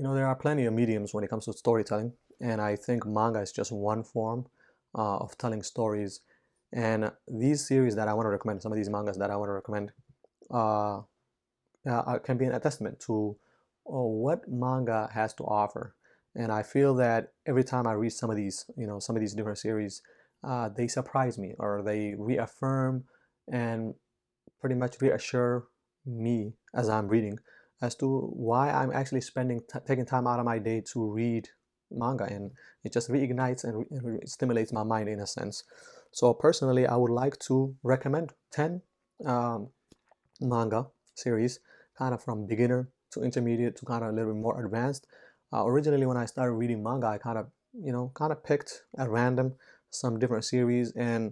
There are plenty of mediums when it comes to storytelling, and I think manga is just one form of telling stories. And these series that I want to recommend, some of these mangas that I want to recommend, uh, can be a testament to what manga has to offer. And I feel that every time I read some of these different series, they surprise me or they reaffirm and pretty much reassure me as I'm reading as to why I'm actually taking time out of my day to read manga, and it just reignites and stimulates my mind in a sense. So personally, I would like to recommend 10 um, manga series, kind of from beginner to intermediate to kind of a little bit more advanced. Originally, when I started reading manga, I kind of picked at random some different series, and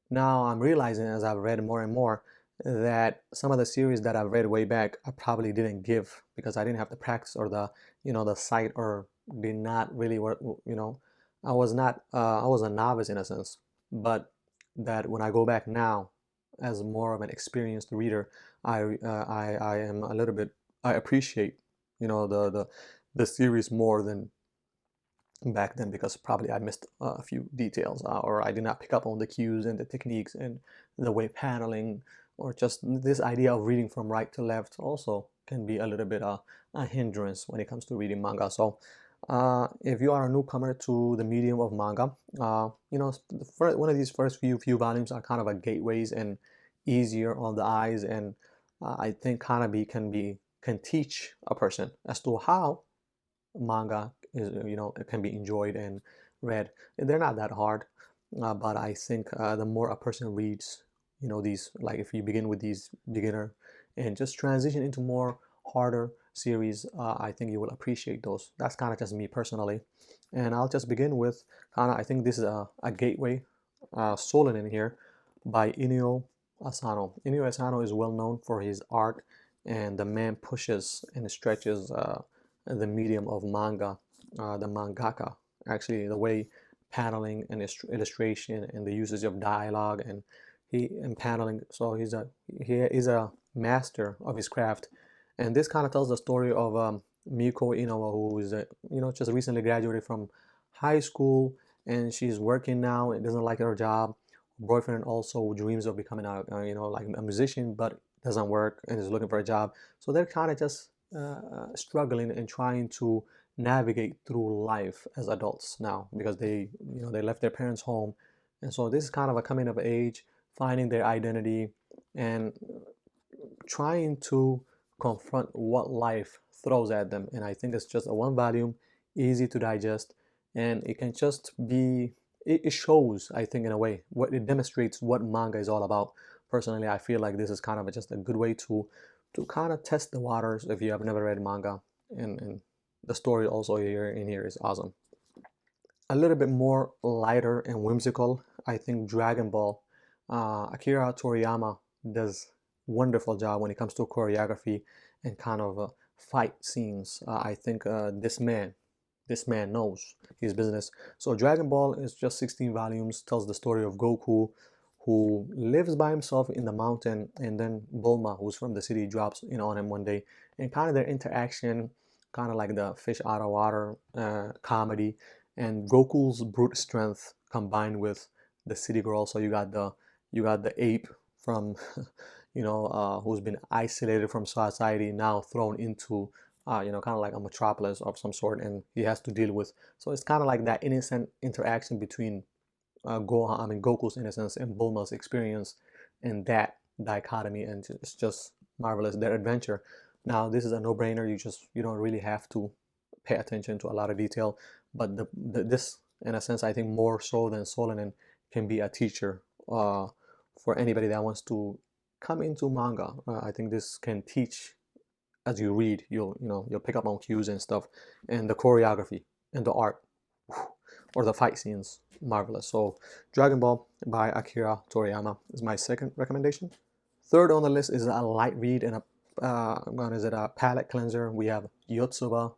now I'm realizing as I've read more and more that some of the series that I've read way back I probably didn't give because I didn't have the practice or the sight, or did not really work. I was not I was a novice in a sense, but that when I go back now as more of an experienced reader, I am a little bit, I appreciate the series more than back then, because probably I missed a few details, or I did not pick up on the cues and the techniques and the way paneling, or just this idea of reading from right to left also can be a little bit a hindrance when it comes to reading manga. So if you are a newcomer to the medium of manga, one of these first few volumes are kind of a gateways and easier on the eyes, and I think kind of can teach a person as to how manga is, it can be enjoyed and read. They're not that hard, but I think the more a person reads, these, like if you begin with these beginner and just transition into more harder series, I think you will appreciate those. That's kind of just me personally. And I'll just begin with I think this is a gateway, Solon in here, by Inio Asano. Inio Asano is well known for his art, and the man pushes and stretches the medium of manga, the mangaka, actually, the way paneling and illustration and the usage of dialogue and paneling. So he is a master of his craft, and this kind of tells the story of Miko Inoue, who is just recently graduated from high school, and she's working now and doesn't like her job. Her boyfriend also dreams of becoming like a musician, but doesn't work and is looking for a job. So they're kind of just struggling and trying to navigate through life as adults now, because they left their parents' home, and so this is kind of a coming of age, finding their identity, and trying to confront what life throws at them. And I think it's just a one volume, easy to digest, and it can just be. It shows, I think, in a way, what it demonstrates what manga is all about. Personally, I feel like this is kind of just a good way to kind of test the waters if you have never read manga, and the story also here is awesome. A little bit more lighter and whimsical, I think Dragon Ball. Akira Toriyama does wonderful job when it comes to choreography and kind of fight scenes. I think this man knows his business. So Dragon Ball is just 16 volumes, tells the story of Goku, who lives by himself in the mountain, and then Bulma, who's from the city, drops in on him one day, and kind of their interaction, kind of like the fish out of water comedy, and Goku's brute strength combined with the city girl. So you got the ape from who's been isolated from society, now thrown into kind of like a metropolis of some sort, and he has to deal with. So it's kind of like that innocent interaction between Goku's innocence and Bulma's experience, and that dichotomy, and it's just marvelous. Their adventure. Now, this is a no-brainer. You don't really have to pay attention to a lot of detail, but this, in a sense, I think more so than Solanin, can be a teacher for anybody that wants to come into manga. I think this can teach as you read. You'll pick up on cues and stuff, and the choreography and the art, or the fight scenes, marvelous. So Dragon Ball by Akira Toriyama is my second recommendation. Third on the list is a light read and a palate cleanser. We have Yotsuba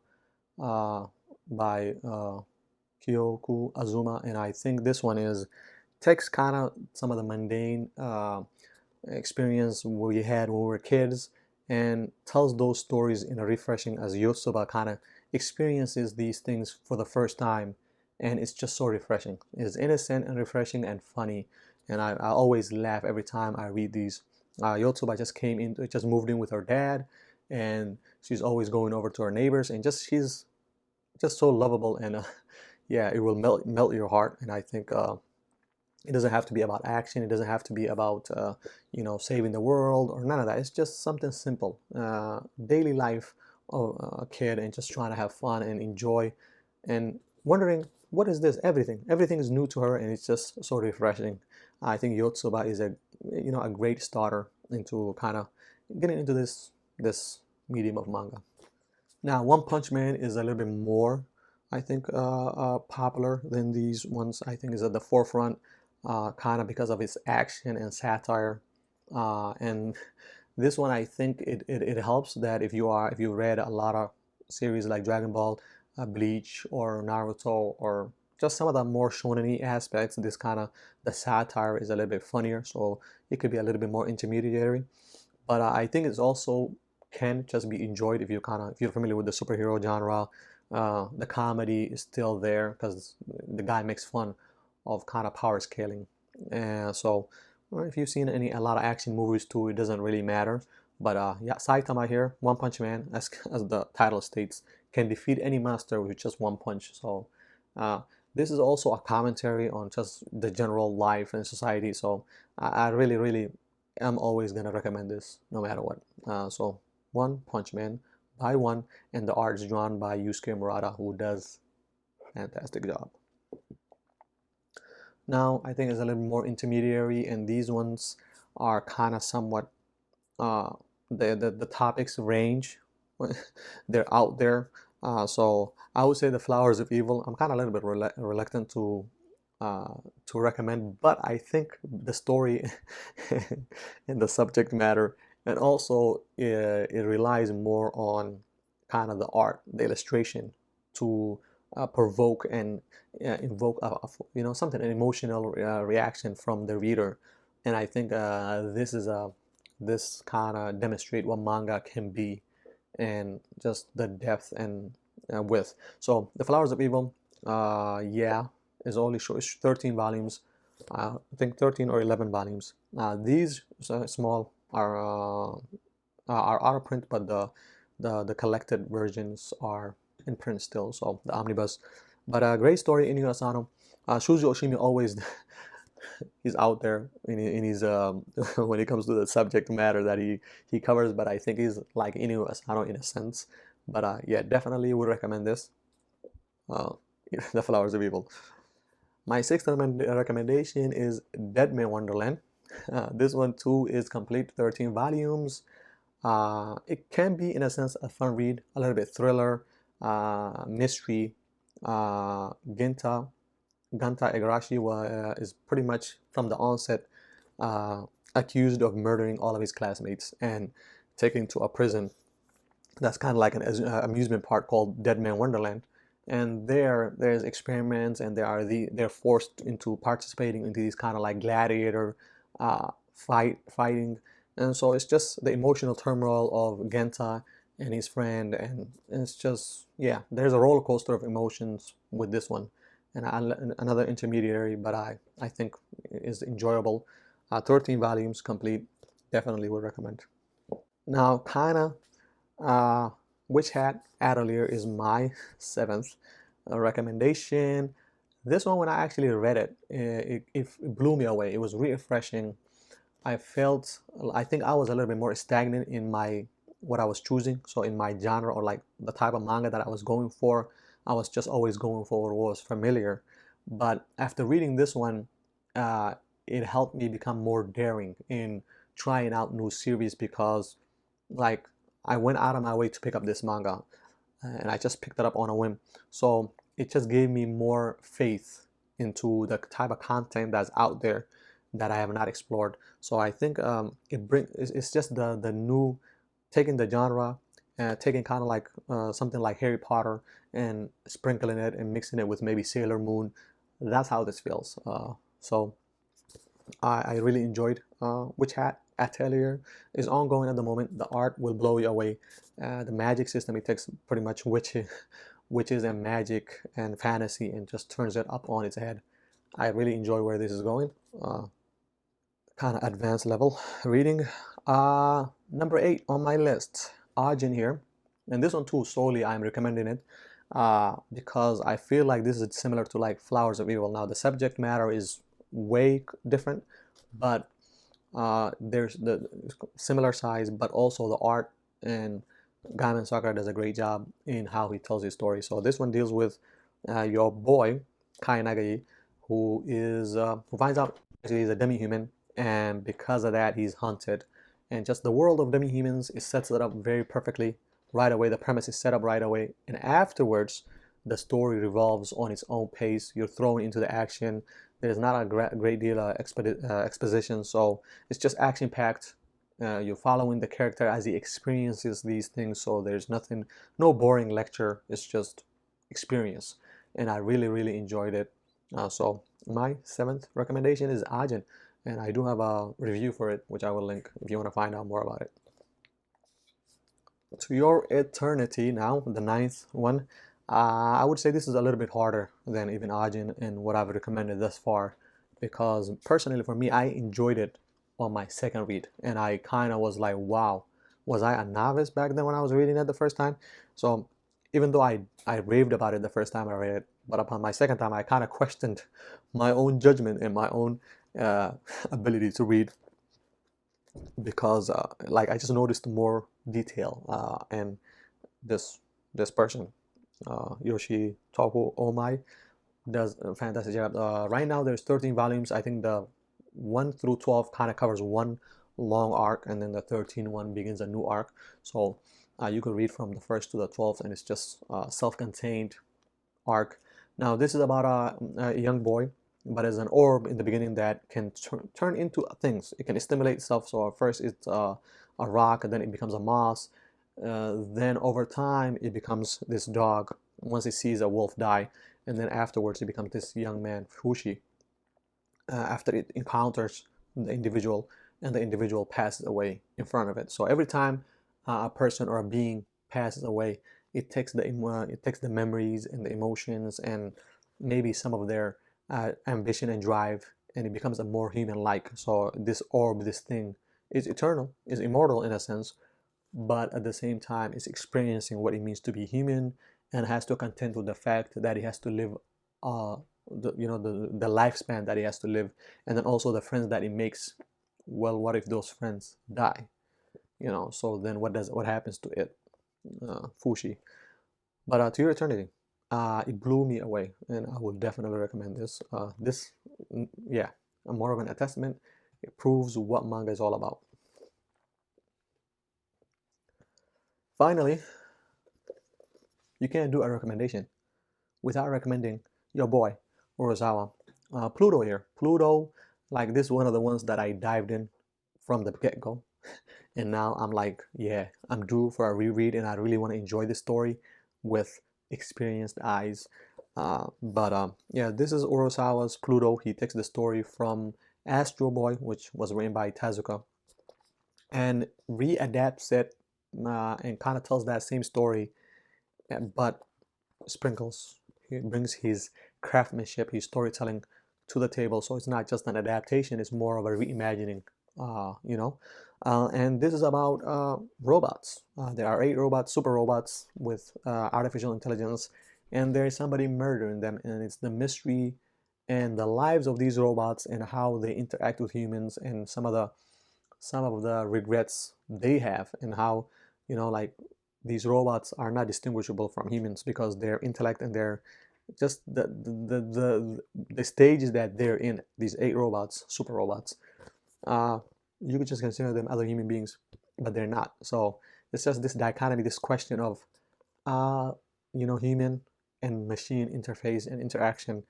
by Kyoku Azuma, and I think this one takes kind of some of the mundane experience we had when we were kids, and tells those stories in a refreshing, as Yotsuba kind of experiences these things for the first time, and it's just so refreshing. It's innocent and refreshing and funny, and I always laugh every time I read these. Yotsuba just came in, just moved in with her dad, and she's always going over to her neighbors, and just she's just so lovable, and yeah, it will melt your heart. And I think it doesn't have to be about action. It doesn't have to be about saving the world or none of that. It's just something simple, daily life of a kid, and just trying to have fun and enjoy, and wondering what is this. Everything is new to her, and it's just so refreshing. I think Yotsuba is a great starter into kind of getting into this medium of manga. Now, One Punch Man is a little bit more, I think, popular than these ones. I think is at the forefront, kind of because of its action and satire. And this one, I think it helps that if you read a lot of series like Dragon Ball, Bleach, or Naruto, or just some of the more shonen aspects, this kind of the satire is a little bit funnier, so it could be a little bit more intermediary. But I think it's also can just be enjoyed if you're familiar with the superhero genre. The comedy is still there because the guy makes fun of kind of power scaling, and so if you've seen a lot of action movies too, it doesn't really matter. But yeah, Saitama here, One Punch Man, as the title states, can defeat any monster with just one punch. So uh, this is also a commentary on just the general life and society. So I really am always gonna recommend this no matter what. So One Punch Man by One, and the art is drawn by Yusuke Murata, who does a fantastic job. Now I think it's a little more intermediary, and these ones are kind of somewhat uh, the topics range. They're out there. So I would say The Flowers of Evil. I'm kind of a little bit reluctant uh, to recommend, but I think the story and the subject matter, and also it relies more on kind of the art, the illustration, to provoke and invoke something, an emotional reaction from the reader. And I think this kind of demonstrate what manga can be, and just the depth and width. So The Flowers of Evil, yeah, is only short. It's 13 volumes. I think 13 or 11 volumes. These small are out of print, but the collected versions are in print still. So the omnibus, but a great story. Inio Asano, Shuji Oshimi always he's out there in his when it comes to the subject matter that he covers. But I think he's like Inio Asano in a sense. But yeah, definitely would recommend this. Uh, The Flowers of Evil. My sixth recommendation is Deadman Wonderland. This one too is complete, 13 volumes. It can be, in a sense, a fun read, a little bit thriller, mystery. Genta Igarashi is pretty much from the onset uh, accused of murdering all of his classmates and taken to a prison that's kind of like an amusement park called Deadman Wonderland. And there's experiments, and they're forced into participating into these kind of like gladiator fighting. And so it's just the emotional turmoil of Genta and his friend, and it's just, yeah, there's a roller coaster of emotions with this one. And another intermediary, but I think is enjoyable. 13 volumes complete, definitely would recommend. Now, kind of, which Hat Atelier is my seventh recommendation. This one, when I actually read it, it blew me away. It was refreshing. I think I was a little bit more stagnant in what I was choosing. So in my genre, or like the type of manga that I was going for, I was just always going for what was familiar. But after reading this one, uh, it helped me become more daring in trying out new series, because like I went out of my way to pick up this manga, and I just picked it up on a whim. So it just gave me more faith into the type of content that's out there that I have not explored. So I think it's just the new, taking the genre, taking kind of like something like Harry Potter and sprinkling it and mixing it with maybe Sailor Moon. That's how this feels. So I really enjoyed Witch Hat. Atelier is ongoing at the moment. The art will blow you away. The magic system, it takes pretty much witches and magic and fantasy and just turns it up on its head. I really enjoy where this is going. Kind of advanced level reading. Number 8 on my list, Arjun here. And this one too, solely I'm recommending it because I feel like this is similar to like Flowers of Evil. Now the subject matter is way different, but there's the similar size, but also the art, and Gaiman Sakura does a great job in how he tells his story. So this one deals with your boy Kai Nagayi, who finds out he's a demi-human, and because of that he's hunted. And just the world of demi-humans, it sets it up very perfectly right away. The premise is set up right away, and afterwards the story revolves on its own pace. You're thrown into the action. There's not a great deal of exposition, so it's just action packed. You're following the character as he experiences these things, so there's no boring lecture. It's just experience, and I really enjoyed it. So my 7th recommendation is Ajin, and I do have a review for it, which I will link if you want to find out more about it. To Your Eternity now, the 9th one. I would say this is a little bit harder than even Ajin and what I've recommended thus far, because personally for me, I enjoyed it on my second read, and I kind of was like, wow, was I a novice back then when I was reading it the first time? So even though I raved about it the first time I read it, but upon my second time I kind of questioned my own judgment and my own ability to read, because like I just noticed more detail, and this person, Yoshi Toku Omai, does a fantastic job. Right now there's 13 volumes. I think the 1 through 12 kind of covers one long arc, and then the 13th one begins a new arc. So you can read from the 1st to the 12th, and it's just a self-contained arc. Now this is about a young boy, but as an orb in the beginning that can turn into things. It can stimulate stuff. So at first it's a rock, and then it becomes a moss. Then over time it becomes this dog once it sees a wolf die, and then afterwards it becomes this young man, Fushi, after it encounters the individual, and the individual passes away in front of it. So every time a person or a being passes away, it takes the memories and the emotions and maybe some of their ambition and drive, and it becomes a more human-like. So this orb, this thing, is eternal, is immortal in a sense, but at the same time it's experiencing what it means to be human, and has to contend with the fact that he has to live the lifespan that he has to live, and then also the friends that he makes. Well, what if those friends die? So then what happens to it, Fushi? But To Your Eternity, it blew me away, and I would definitely recommend this. Yeah, more of an attestament. It proves what manga is all about. Finally, you can't do a recommendation without recommending your boy Urasawa. Pluto here. Pluto, like this is one of the ones that I dived in from the get-go. And now I'm like, yeah, I'm due for a reread, and I really want to enjoy this story with experienced eyes. Yeah, this is Urasawa's Pluto. He takes the story from Astro Boy, which was written by Tezuka, and readapts it, and kind of tells that same story, but sprinkles. He brings his craftsmanship, his storytelling to the table. So it's not just an adaptation; it's more of a reimagining. And this is about robots. There are 8 robots, super robots with artificial intelligence, and there is somebody murdering them, and it's the mystery and the lives of these robots and how they interact with humans, and some of the regrets they have, and how like these robots are not distinguishable from humans because their intellect and their just the stages that they're in. These 8 robots, super robots, you could just consider them other human beings, but they're not. So it's just this dichotomy, this question of human and machine interface and interaction,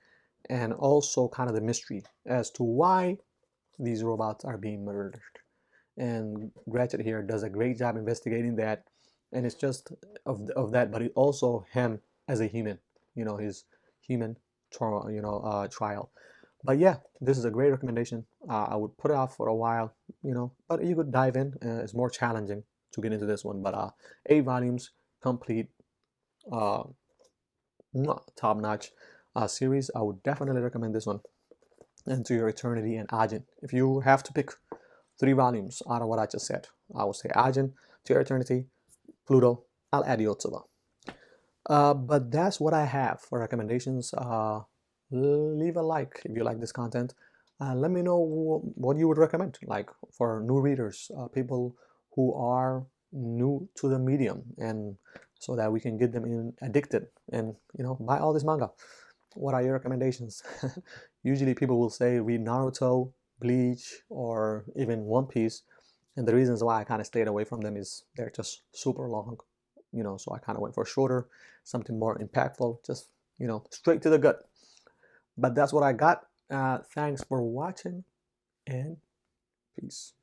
and also kind of the mystery as to why these robots are being murdered. And Gratchett here does a great job investigating that, and it's just of that, but it also him as a human, his human trial. But yeah, this is a great recommendation. I would put it off for a while, but you could dive in. It's more challenging to get into this one, but 8 volumes, complete, uh, top-notch series. I would definitely recommend this one. Into Your Eternity and Arjun. If you have to pick 3 volumes out of what I just said, I would say Arjun, To Your Eternity, Pluto. I'll add Yotsuba. But that's what I have for recommendations. Leave a like if you like this content. Let me know what you would recommend, like for new readers, people who are new to the medium, and so that we can get them addicted and buy all this manga. What are your recommendations? Usually people will say read Naruto, Bleach, or even One Piece, and the reasons why I kind of stayed away from them is they're just super long, so I kind of went for shorter, something more impactful, just straight to the gut. But that's what I got. Thanks for watching, and peace.